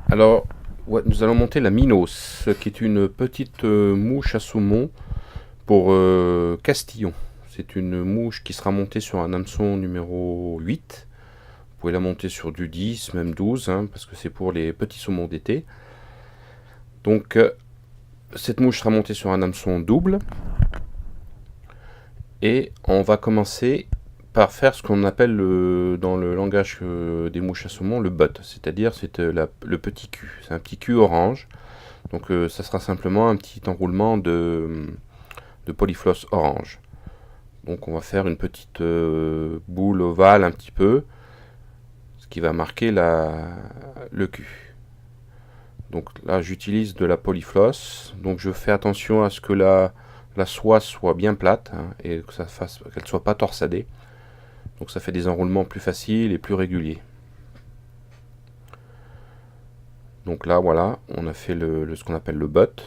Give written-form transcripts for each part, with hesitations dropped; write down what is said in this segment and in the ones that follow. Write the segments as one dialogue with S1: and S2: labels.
S1: Alors, ouais, nous allons monter la Minos, qui est une petite mouche à saumon pour Castillon. C'est une mouche qui sera montée sur un hameçon numéro 8. Vous pouvez la monter sur du 10, même 12, hein, parce que c'est pour les petits saumons d'été. Donc, cette mouche sera montée sur un hameçon double. Et on va commencer par faire ce qu'on appelle dans le langage des mouches à saumon le butt. C'est-à-dire, c'est le petit cul. C'est un petit cul orange. Donc ça sera simplement un petit enroulement de polyfloss orange. Donc on va faire une petite boule ovale un petit peu, ce qui va marquer le cul. Donc là j'utilise de la polyfloss, donc je fais attention à ce que la soie soit bien plate, hein, et que qu'elle ne soit pas torsadée. Donc ça fait des enroulements plus faciles et plus réguliers. Donc là voilà, on a fait ce qu'on appelle le butt.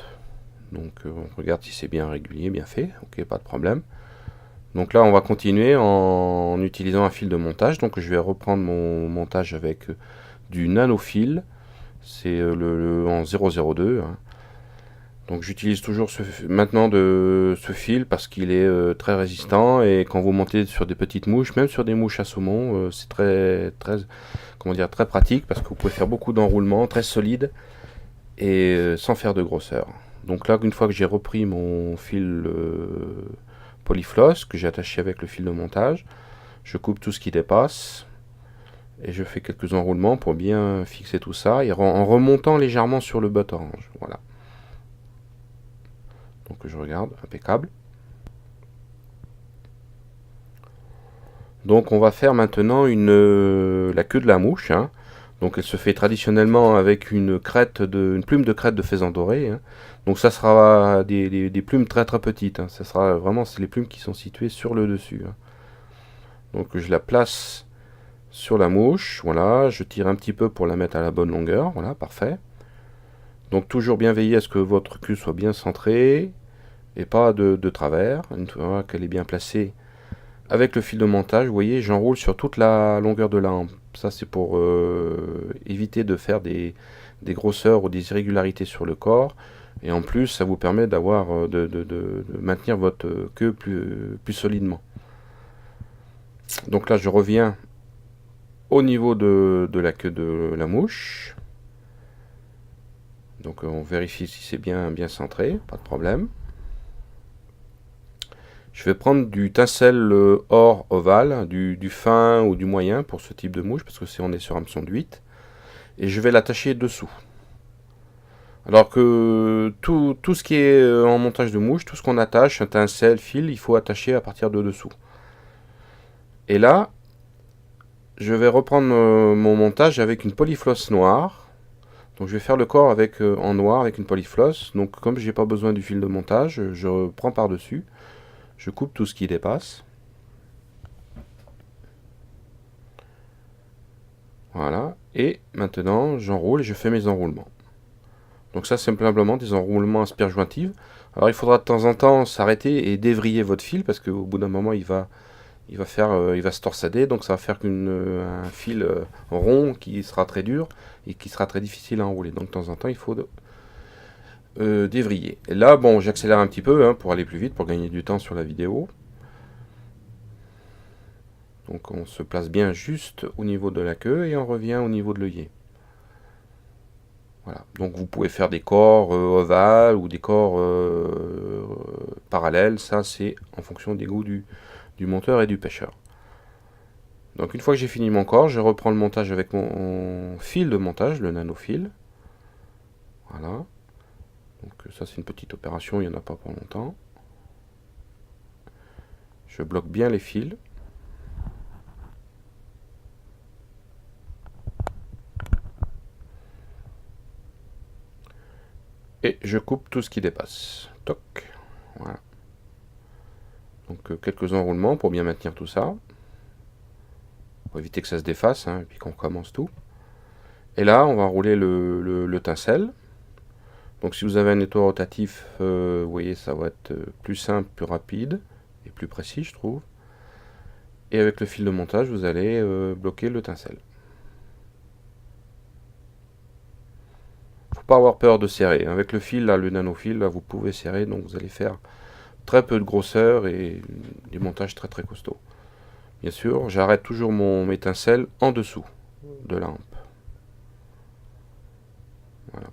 S1: Donc on regarde si c'est bien régulier, bien fait, ok, pas de problème. Donc là, on va continuer en utilisant un fil de montage. Donc je vais reprendre mon montage avec du nanofil. C'est en 002, hein. Donc j'utilise toujours maintenant ce fil parce qu'il est très résistant et quand vous montez sur des petites mouches, même sur des mouches à saumon, c'est comment dire, très pratique parce que vous pouvez faire beaucoup d'enroulements, très solide et sans faire de grosseur. Donc là, une fois que j'ai repris mon fil polyfloss que j'ai attaché avec le fil de montage, je coupe tout ce qui dépasse et je fais quelques enroulements pour bien fixer tout ça et en remontant légèrement sur le butt orange. Voilà. Donc je regarde, impeccable. Donc on va faire maintenant la queue de la mouche, hein. Donc elle se fait traditionnellement avec une plume de crête de faisan doré, hein. Donc ça sera des plumes très très petites, hein. Ça sera vraiment c'est les plumes qui sont situées sur le dessus, hein. Donc je la place sur la mouche, voilà, je tire un petit peu pour la mettre à la bonne longueur, voilà, parfait. Donc toujours bien veiller à ce que votre queue soit bien centrée et pas de travers. Une fois qu'elle est bien placée avec le fil de montage, vous voyez, j'enroule sur toute la longueur de la hampe. Ça c'est pour éviter de faire des grosseurs ou des irrégularités sur le corps. Et en plus, ça vous permet d'avoir de maintenir votre queue plus solidement. Donc là, je reviens au niveau de la queue de la mouche. Donc on vérifie si c'est bien centré, pas de problème. Je vais prendre du tinsel or ovale, du fin ou du moyen pour ce type de mouche, parce que on est sur hameçon de 8. Et je vais l'attacher dessous. Alors que tout ce qui est en montage de mouche, tout ce qu'on attache, un tinsel, fil, il faut attacher à partir de dessous. Et là, je vais reprendre mon montage avec une polyfloss noire. Donc je vais faire le corps en noir avec une polyfloss. Donc comme j'ai pas besoin du fil de montage, je prends par-dessus. Je coupe tout ce qui dépasse. Voilà. Et maintenant, j'enroule et je fais mes enroulements. Donc ça, c'est simplement des enroulements asperjointifs. Alors il faudra de temps en temps s'arrêter et dévriller votre fil parce qu'au bout d'un moment, il va se torsader. Donc ça va faire un fil rond qui sera très dur et qui sera très difficile à enrouler. Donc de temps en temps, il faut dévriller. Et là, bon, j'accélère un petit peu, hein, pour aller plus vite, pour gagner du temps sur la vidéo. Donc on se place bien juste au niveau de la queue et on revient au niveau de l'œillet. Voilà. Donc vous pouvez faire des corps ovales ou des corps parallèles. Ça, c'est en fonction des goûts du monteur et du pêcheur. Donc une fois que j'ai fini mon corps, je reprends le montage avec mon fil de montage, le nanofil. Voilà. Donc ça, c'est une petite opération, il n'y en a pas pour longtemps. Je bloque bien les fils. Et je coupe tout ce qui dépasse. Toc. Voilà. Donc quelques enroulements pour bien maintenir tout ça. Pour éviter que ça se défasse, hein, et puis qu'on recommence tout. Et là, on va enrouler le tinsel. Donc si vous avez un étau rotatif, vous voyez, ça va être plus simple, plus rapide et plus précis, je trouve. Et avec le fil de montage, vous allez bloquer le tinsel. pas avoir peur de serrer. Avec le fil, là, le nanofil, là, vous pouvez serrer, donc vous allez faire très peu de grosseur et des montages très très costauds. Bien sûr, j'arrête toujours mon étincelle en dessous de la hampe. Voilà.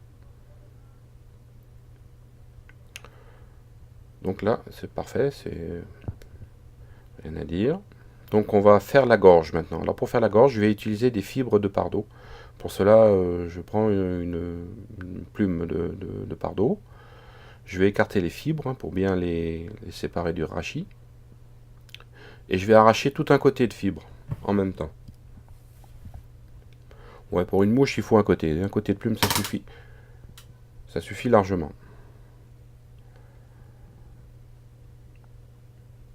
S1: Donc là, c'est parfait, c'est rien à dire. Donc on va faire la gorge maintenant. Alors pour faire la gorge, je vais utiliser des fibres de pardot. Pour cela, je prends une plume de pardot. Je vais écarter les fibres pour bien les séparer du rachis. Et je vais arracher tout un côté de fibre en même temps. Ouais, pour une mouche, il faut un côté. Un côté de plume, ça suffit. Ça suffit largement.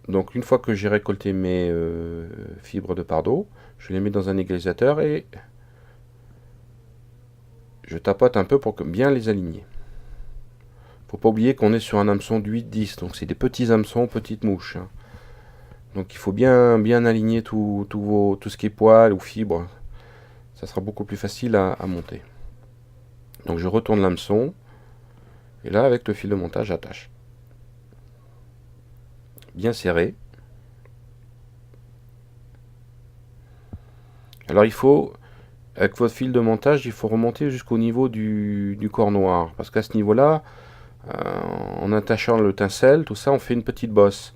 S1: Donc une fois que j'ai récolté mes fibres de pardot, je les mets dans un égalisateur et je tapote un peu pour bien les aligner. Faut pas oublier qu'on est sur un hameçon de 8-10, donc c'est des petits hameçons, petites mouches. Hein. Donc il faut bien aligner tout ce qui est poils ou fibres. Ça sera beaucoup plus facile à monter. Donc je retourne l'hameçon, et là avec le fil de montage j'attache. Bien serré. Alors il faut, avec votre fil de montage, il faut remonter jusqu'au niveau du corps noir. Parce qu'à ce niveau-là, en attachant le tincelle, tout ça, on fait une petite bosse.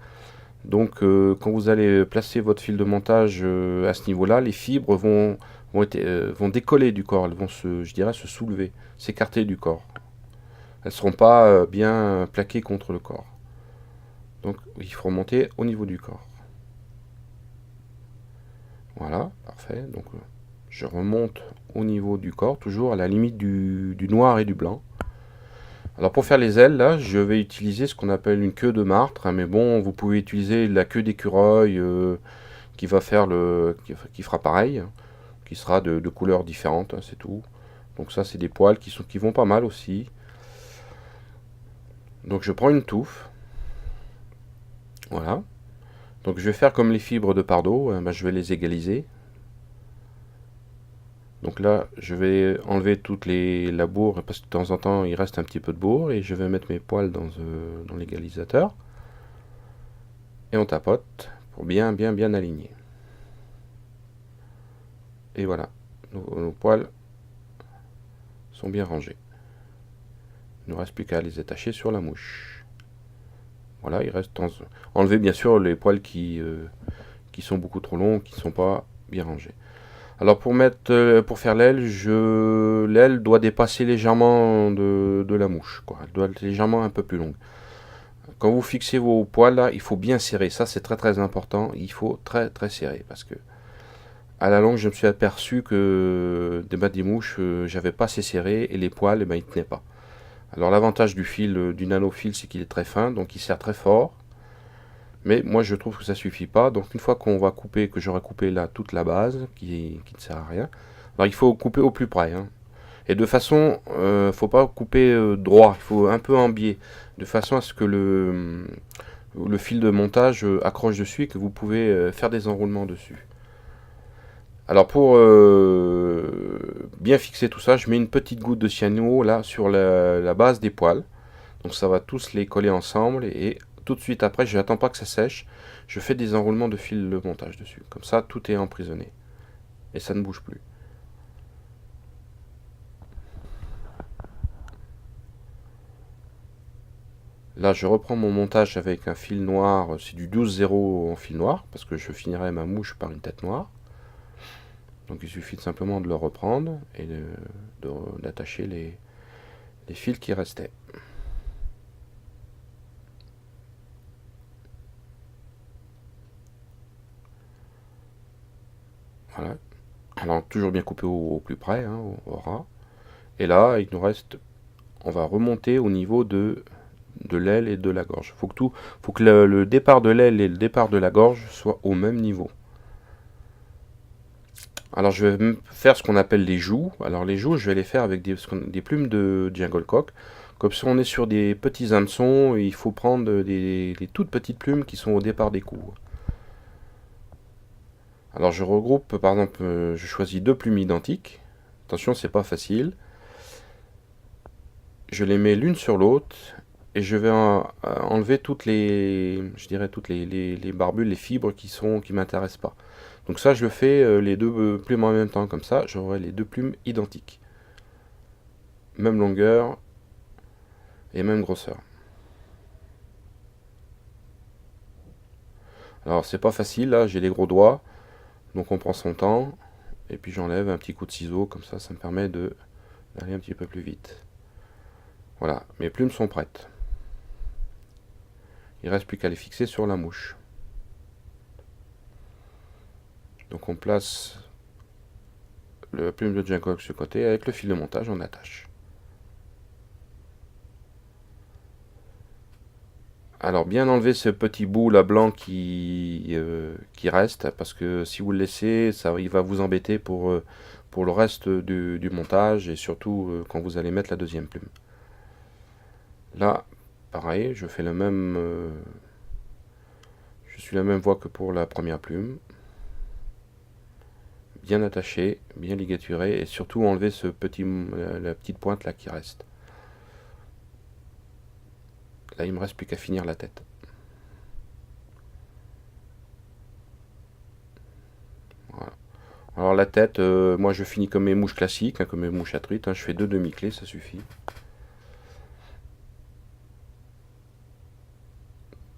S1: Donc quand vous allez placer votre fil de montage à ce niveau-là, les fibres vont décoller du corps, elles vont je dirais, se soulever, s'écarter du corps. Elles ne seront pas bien plaquées contre le corps. Donc il faut remonter au niveau du corps. Voilà, parfait. Donc je remonte au niveau du corps, toujours à la limite du noir et du blanc. Alors pour faire les ailes, là, je vais utiliser ce qu'on appelle une queue de martre, hein, mais bon, vous pouvez utiliser la queue d'écureuil qui va faire qui fera pareil, hein, qui sera de couleurs différentes, hein, c'est tout. Donc ça, c'est des poils qui vont pas mal aussi. Donc je prends une touffe, voilà. Donc je vais faire comme les fibres de pardot, hein, je vais les égaliser. Donc là, je vais enlever la bourre, parce que de temps en temps, il reste un petit peu de bourre, et je vais mettre mes poils dans l'égalisateur. Et on tapote pour bien aligner. Et voilà, nos poils sont bien rangés. Il ne nous reste plus qu'à les attacher sur la mouche. Voilà, il reste enlever bien sûr les poils qui sont beaucoup trop longs, qui ne sont pas bien rangés. Alors pour faire l'aile, l'aile doit dépasser légèrement de la mouche, quoi. Elle doit être légèrement un peu plus longue. Quand vous fixez vos poils là, il faut bien serrer. Ça c'est très important. Il faut très serrer parce que à la longue je me suis aperçu que des mouches, j'avais pas assez serré et les poils, ils tenaient pas. Alors l'avantage du fil, du nanofil, c'est qu'il est très fin, donc il serre très fort. Mais moi je trouve que ça suffit pas. Donc une fois qu'on va couper, que j'aurai coupé là toute la base, qui ne sert à rien, alors il faut couper au plus près. Hein. Et de façon, faut pas couper droit, il faut un peu en biais, de façon à ce que le fil de montage accroche dessus et que vous pouvez faire des enroulements dessus. Alors pour bien fixer tout ça, je mets une petite goutte de cyano là sur la base des poils. Donc ça va tous les coller ensemble et tout de suite après, je n'attends pas que ça sèche, je fais des enroulements de fil de montage dessus. Comme ça, tout est emprisonné et ça ne bouge plus. Là, je reprends mon montage avec un fil noir, c'est du 12-0 en fil noir, parce que je finirai ma mouche par une tête noire. Donc il suffit simplement de le reprendre et d'attacher les fils qui restaient. Voilà. Alors toujours bien coupé au plus près, hein, au ras. Et là, il nous reste, on va remonter au niveau de l'aile et de la gorge. Faut que le départ de l'aile et le départ de la gorge soient au même niveau. Alors je vais faire ce qu'on appelle les joues. Alors les joues, je vais les faire avec des plumes de jungle cock. Comme si on est sur des petits hameçons, il faut prendre des toutes petites plumes qui sont au départ des coups. Alors je regroupe, par exemple, je choisis deux plumes identiques. Attention, c'est pas facile. je les mets l'une sur l'autre et je vais enlever toutes les, je dirais toutes les barbules, les fibres qui m'intéressent pas. Donc ça, je le fais les deux plumes en même temps, comme ça, j'aurai les deux plumes identiques. Même longueur et même grosseur. Alors c'est pas facile, là, j'ai les gros doigts, donc on prend son temps, et puis j'enlève un petit coup de ciseau, comme ça me permet d'aller un petit peu plus vite. Voilà, mes plumes sont prêtes. Il ne reste plus qu'à les fixer sur la mouche. Donc on place la plume de Jacob sur le côté, avec le fil de montage on attache. Alors bien enlever ce petit bout là blanc qui reste, parce que si vous le laissez, il va vous embêter pour le reste du montage, et surtout quand vous allez mettre la deuxième plume. Là, pareil, je fais je suis la même voie que pour la première plume. Bien attaché, bien ligaturé, et surtout enlever la petite pointe là qui reste. Là, il me reste plus qu'à finir la tête. Voilà. Alors la tête, moi je finis comme mes mouches classiques, hein, comme mes mouches à truite, hein, je fais 2 demi-clés, ça suffit.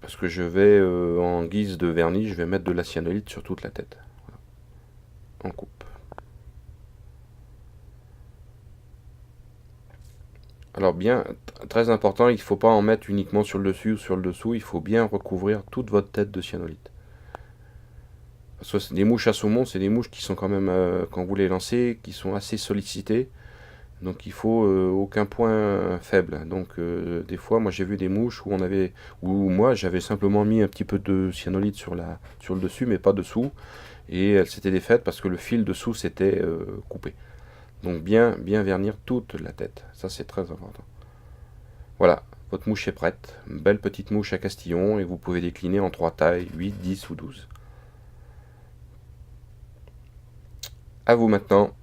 S1: Parce que je vais, en guise de vernis, je vais mettre de la cyanolite sur toute la tête. Voilà. En coupe. Alors bien, très important, il ne faut pas en mettre uniquement sur le dessus ou sur le dessous, il faut bien recouvrir toute votre tête de cyanolite. Parce que des mouches à saumon, c'est des mouches qui sont quand même, quand vous les lancez, qui sont assez sollicitées. Donc il faut aucun point faible. Donc des fois, moi j'ai vu des mouches où moi j'avais simplement mis un petit peu de cyanolite sur le dessus, mais pas dessous. Et elles s'étaient défaites parce que le fil dessous s'était coupé. Donc bien vernir toute la tête. Ça c'est très important. Voilà, votre mouche est prête. Une belle petite mouche à Castillon, et vous pouvez décliner en 3 tailles, 8, 10 ou 12. À vous maintenant.